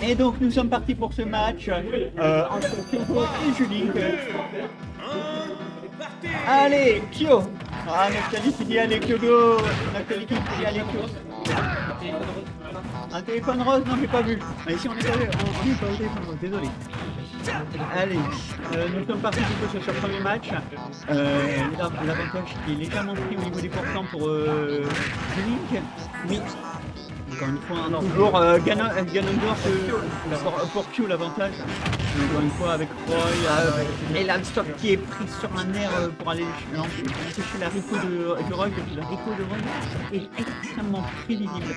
Et donc nous sommes partis pour ce match entre Kyoto et Julie. Allez, Kyo. Ah, Nathalie qui dit allez Kyoto. Nathalie qui dit allez Kyo. Un téléphone rose? Non, j'ai pas vu. Mais ici on est pas au téléphone rose, désolé. Allez, nous sommes partis du coup sur le premier match. L'avantage qui est légèrement pris au niveau des pourcents pour Link. Oui. Encore une fois, toujours Ganondorf pour Q l'avantage. Encore une fois avec Roy et Lamstock qui est pris sur un air pour aller empêcher la Rico de Roy, parce que la Rico de Roy est extrêmement prévisible.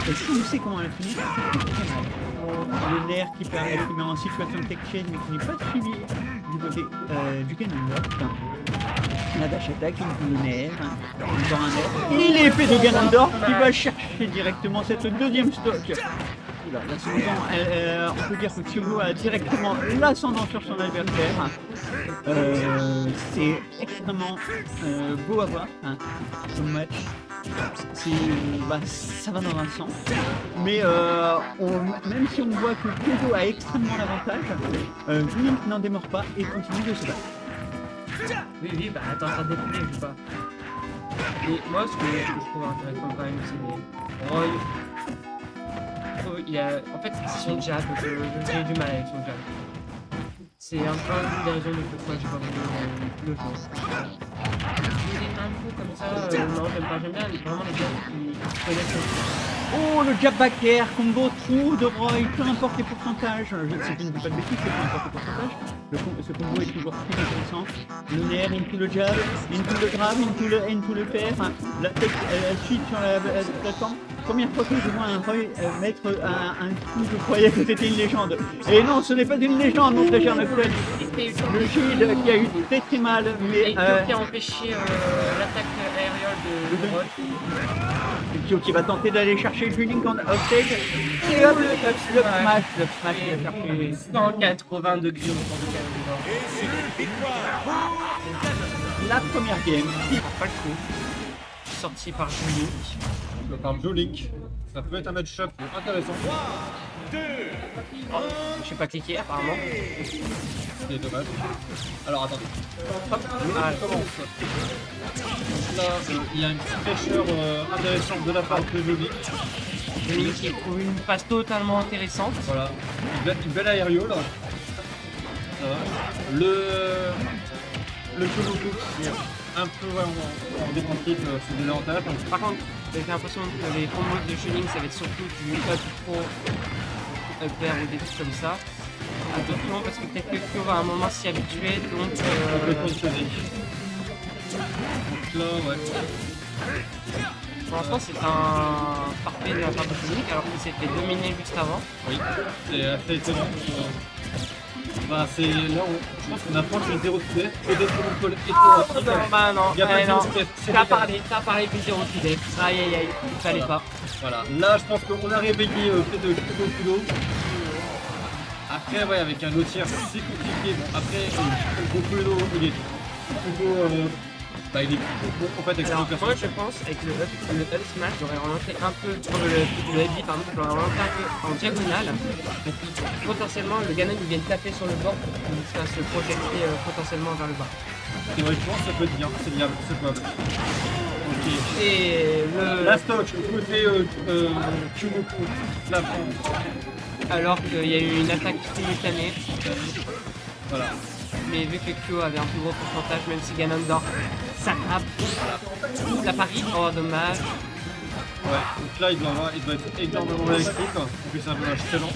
Et si on sait comment elle finit, le nerf qui met en situation de tech chain mais qui n'est pas suivi du côté du Ganondorf. La dash attack, le nerf, encore un nerf. Et l'épée de Ganondorf qui va chercher directement cette deuxième stock. Oula, là, on peut dire que Kyogo a directement l'ascendant sur son adversaire. C'est extrêmement beau à voir, hein, ce match. Ça va dans un sens, mais même si on voit que Kyogo a extrêmement l'avantage, Julien n'en démord pas et continue de se battre. Oui, bah attends, ça dépend, je sais pas. Et moi, ce que je trouve intéressant quand même, c'est Roy. En fait, c'est son jab, j'ai du mal avec son jab. C'est un peu une des raisons de pourquoi j'ai pas voulu le jouer. Il est un peu comme ça, non, j'aime pas, j'aime bien vraiment les jabs qui connaissent son jab. Oh, le jab back air, combo trou de Roy, peu importe les pourcentages. Je ne dis pas de bêtises, c'est peu importe les pourcentages. Ce combo est toujours très intéressant. Le nerf, into le jab, into le grab, into le fer. La tête suite sur la plateforme. Première fois que je vois un Roy mettre un coup, je croyais que c'était une légende. Et non, ce n'est pas une légende, mon très cher Knuckles. Le shield qui a eu très mal, mais... Et qui a empêché l'attaque aérienne de Roy. Kyo qui va tenter d'aller chercher Julink en offstage. Et hop, le smash, il a cherché 180 degrés au fond de la première game. Pas le coup. Sorti par Julink. Par Julink. Ça peut être un match-up intéressant. Oh, je sais pas cliquer apparemment. C'est dommage. Alors attendez. Hop, on commence. Donc là, il y a une petite fraîcheur intéressante de la part de Julink. Julink qui trouve une passe totalement intéressante. Voilà. Une belle aériole. Ça va. Le Kyoto qui est un peu en défensif, c'est de l'avantage. Par contre, j'ai l'impression que les combos de Julink ça va être surtout du up pro, upper ou des trucs comme ça. Attention parce que peut-être que Kyo va à un moment s'y habituer, donc là, ouais. Pour l'instant, c'est un parfait de la part de Julink alors qu'il s'est fait dominer juste avant. Oui, c'est assez étonnant. Bah, c'est là où je pense qu'on approche le 0 to death, peut-être qu'on peut Bah non, il y a pas de non. 0 to death. T'as parlé du 0 to death. Aïe aïe aïe, il fallait pas. Voilà, là je pense qu'on a réveillé peut-être le Kudo. Après, ouais, avec un autre tiers, c'est compliqué. Bon, après, le Kudo, il est plutôt. Bah, il est bon en fait avec alors, son moi je pense avec le up smash j'aurais relancé un peu sur le head pardon, j'aurais relancé un peu en diagonale pour que potentiellement le Ganon il vienne taper sur le bord pour qu'il se fasse projeter potentiellement vers le bas. Théoriquement ça peut être bien, c'est viable, c'est pas. Ok. Et la stock, côté Kyumoku, la prend. Alors qu'il y a eu une attaque simultanée. Voilà. Mais vu que Kyo avait un plus gros pourcentage, même si Ganondorf s'attrape, la Paris, oh dommage. Ouais, donc là il doit être énormément électrique, parce que c'est un personnage très lent.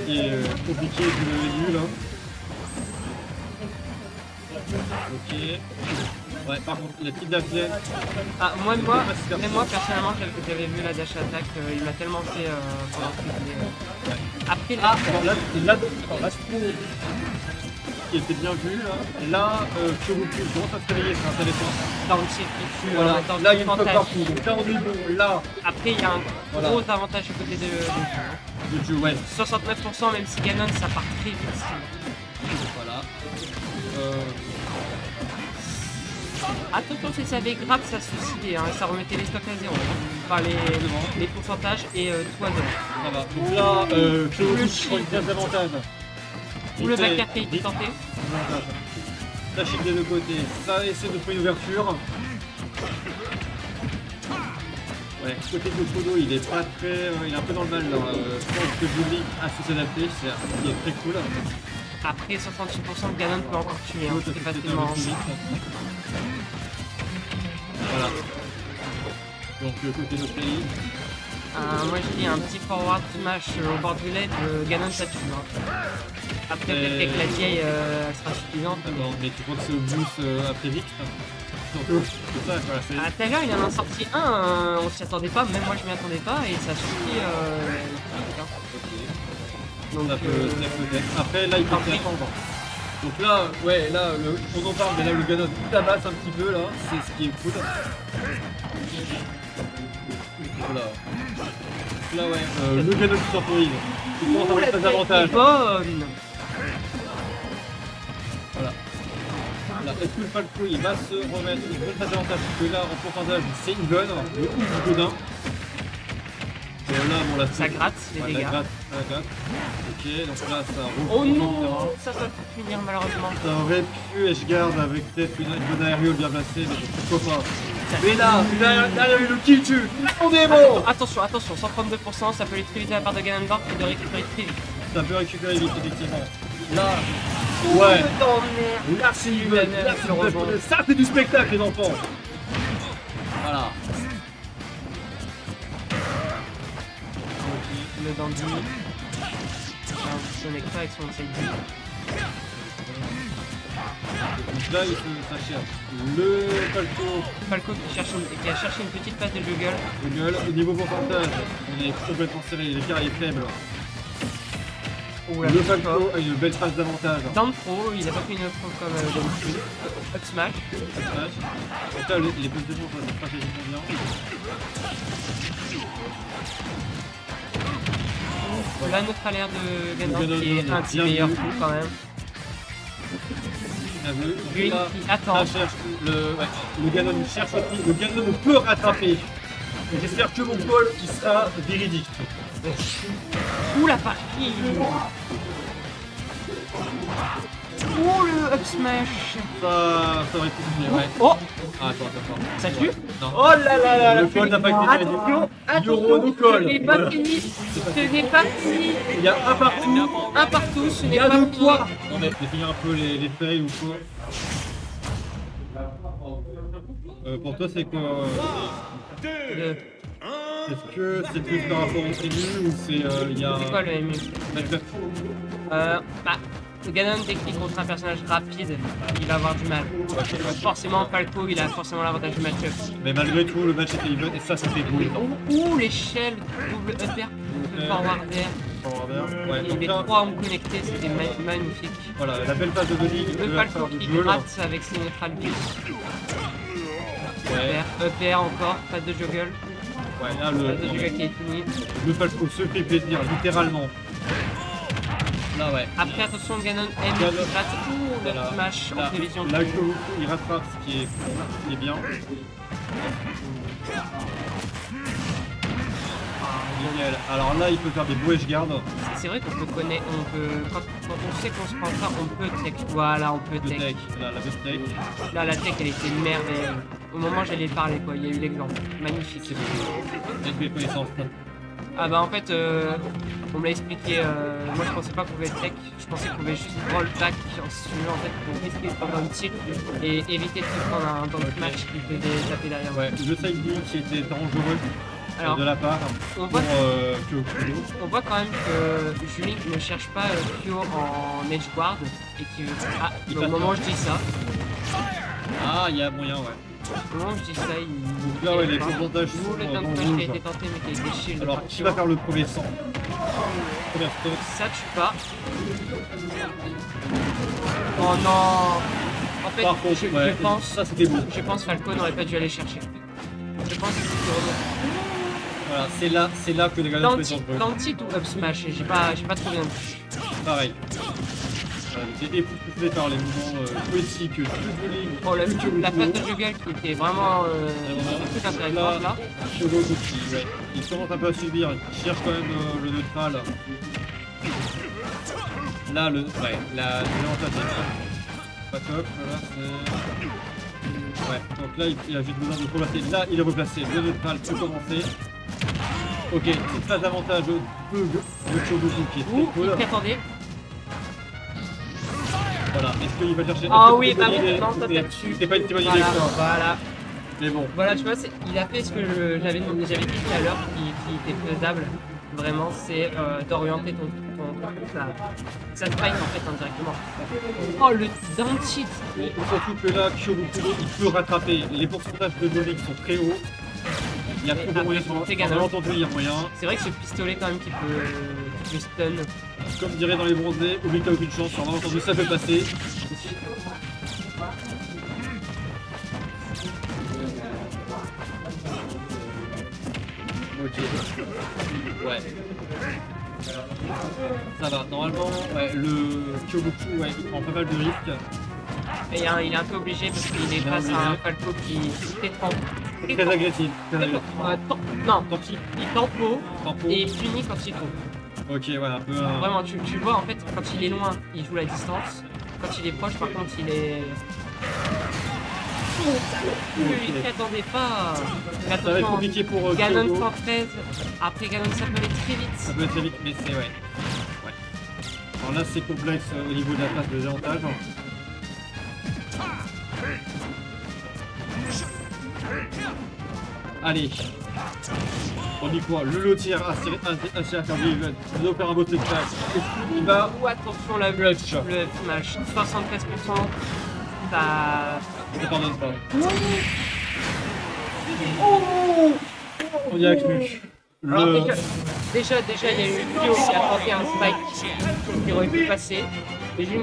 Et compliqué vu le nul. Hein. Ok. Ouais, par contre, la petite daphné. Ah, même moi personnellement, j'avais vu la dash attack, il m'a tellement fait pendant ce que après, là, qui était bien vu là. Kyogoku commence à se réveiller, c'est intéressant. Down tilt, voilà. Là, il y a une pop partout. Là, on est bon. Là. Après, il y a un gros avantage du côté de Dieu, ouais. 69%, même si Ganon, ça part très vite. Voilà. Attention, si ça avait grave, ça se suicidait, hein, ça remettait les stocks à 0. Enfin, les pourcentages et tout à 0. Ça va. Donc là, je prends une case d'avantage. Ou le backer qui a été tenté. Ça chic des deux côtés. Ça essaie de trouver une ouverture. Ouais, côté de Kodo, il est pas très. Il est un peu dans le mal là. Je pense que Julie a su s'adapter, c'est ce qui est très cool. Après, 68% de Ganon peut encore tuer, hein, c'est facilement. Voilà. Donc côté de pays. Moi je dis un petit forward smash au bord du LED, Ganon ça tue. Hein. Après peut-être qu'avec la vieille elle sera suffisante. Non, mais tu crois que c'est au boost après vite. C'est ça, voilà, c'est... Ah, tout à l'heure il en a sorti un, on s'y attendait pas, même moi je m'y attendais pas et ça a sorti Donc ça peut être. Après là il peut se défendre. Donc là, ouais, là on en parle, mais là le Ganon tabasse un petit peu là, c'est ce qui est cool. Voilà. Là ouais, le Ganon qui s'autorise. Il commence à avoir des avantages. Bonne. Voilà. Là, est-ce que le Falco il va se remettre une bonne phase d'avantage? Parce que là en pourcentage c'est une gun, le coup du godin. Et là bon là ça gratte les dégâts. Ça gratte. Ok, donc là ça reprend. Oh non, ça peut finir malheureusement. Ça aurait pu Edgeguard avec peut-être une bonne aériole bien placée, mais pourquoi pas. Mais là, derrière le kill tue. On est bon. Attention, 132%, ça peut les très vite à la part de Ganondorf et de récupérer très vite. Ça peut récupérer vite, effectivement. Là, ouais. Là, c'est humaine. Ça, c'est du spectacle, les enfants. Voilà. Le dandy. Ce n'est pas avec son side. Donc là, il se cherche le Falco. Falco qui a cherché une petite passe de juggle. Au niveau pourcentage, on est complètement serré, l'écart est faible. Oh, le Falco a une belle passe d'avantage. Down pro, il a pas fait une pro comme d'habitude. Up smash. Donc là, les postes de défense sont stratégiquement bien. Là, notre alerte de Ganondorf qui est un petit meilleur coup quand même. Lui qui attend. Le Ganon cherche aussi. Le Ganon peut rattraper. Et j'espère que mon call il sera véridique. Ouh la partie. Oh le up smash. Ça aurait pu finir, ouais. Oh. Ah, attends. Ça tue? Non. Oh là là. Le call n'a pas été véridique. Attention, nous call. Ce n'est pas fini. Ce n'est pas fini. Il y a un partout. Un partout, ce n'est pas fini. On va finir un peu les fails ou quoi. Pour toi, c'est quoi Est-ce que c'est plus par rapport au MU ou c'est il y a... C'est quoi le MU? Le Ganon technique contre un personnage rapide, il va avoir du mal. Forcément, Falco, il a forcément l'avantage du match-up. Mais malgré tout, le match était even et ça, c'était cool. Ouh, l'échelle, double upper, le forward air. Ouais, et les trois ont connecté, c'était magnifique. Voilà, la belle phase de Denis. Le Falco qui gratte avec ses neutral kills. Upper encore, phase de juggle. Ouais, là, phase de juggle qui est finie. Le Falco se fait plaisir, littéralement. Là, ouais. Après, attention, Ganon aime le gratte. Ouh, le smash en prévision. Là, il rattrape ce qui est bien. Nickel. Alors là, il peut faire des beaux edgeguards. C'est vrai qu'on peut connaître, quand on sait qu'on se prend ça, on peut tech. Voilà, on peut tech. Là, la best tech. Là, la tech, elle était merveilleuse. Au moment où j'allais parler, quoi, il y a eu l'exemple. Magnifique. J'ai fait connaissance. Ah bah en fait, on me l'a expliqué, moi je pensais pas qu'on pouvait tech, je pensais qu'on pouvait juste roll back si tu veux en fait pour risquer de prendre un tir et éviter de se prendre un dans le match qui faisait taper derrière. Ouais, le side B qui était dangereux. Alors, de la part on voit quand même que Julie ne cherche pas Kyo en edge guard et que au moment où je dis ça. Ah, il y a moyen, ouais. Au moment où je dis ça, donc là, ouais, les pourcentages sont le dunk qui a été tenté mais qui a été shield. Alors, qui va faire le premier 100? Première stock. Ça tue pas. Oh non. En fait, par contre, je pense, ça c'était beau. Je pense Falco n'aurait pas dû aller chercher. Je pense que c'était voilà, c'est là que les gars Lanti ou up smash, j'ai pas trop bien vu. Pareil. J'ai époustouflé par les mouvements poétiques du bowling. Oh, la Kyogoku. phase de juggle qui était vraiment très intéressante là. Kyogoku, ouais. Il commence un peu à subir, il cherche quand même le neutral. Là, l'avantage est pas top, voilà, c'est... Ouais, donc là, il a juste besoin de replacer. Là, il est replacé, le neutral peut commencer. Ok, petite phase d'avantage de Kyogoku qui est très cool. Il attendait. Voilà, est-ce qu'il va chercher... Ah oui, c'est pas bah une bonne idée. non, ça t'a dessus. C'est pas une si bonne idée Voilà, que ça. voilà. Mais bon. Voilà, tu vois, il a fait ce que j'avais dit tout à l'heure qui était faisable. Vraiment, c'est d'orienter ton ça spike en fait indirectement. Oh, le down cheat. Et surtout que là, Kyogoku, il peut rattraper. Les pourcentages de bowling sont très hauts. Il y a trop de moyens sur l'entendu, il y a moyen. C'est vrai que ce pistolet quand même qui peut stun. Comme dirait dans les bronzés, Obi t'as aucune chance, sur l'entendu ça peut passer. Ok. Ouais. Ça va, normalement, ouais, le Kyogoku, ouais, il prend pas mal de risques. Et il est un peu obligé parce qu'il est face à un Falco qui est Très agressif. Non, il tempo et punit quand il tombe. Ok, voilà, un peu... Vraiment, tu vois, en fait, quand il est loin, il joue la distance. Quand il est proche, par contre, il est... Il ne s'attendait pas. Mais ça va être compliqué pour Ganon Kyogo. 113. Après Ganon, ça peut aller très vite. Ça peut être très vite, mais c'est... Ouais. Alors là, c'est complexe au niveau de la phase de désavantage. Allez. On dit quoi? Le lotier ainsi interdit, il va faire un beau spectacle. Il va... Oh, attention, la Clutch. le smash. 73%. Ça... Ça pardonne pas. Oh, on y a plus. Alors, déjà, il y a eu Kyo qui a tenté un spike qui aurait pu passer. Et j'ai une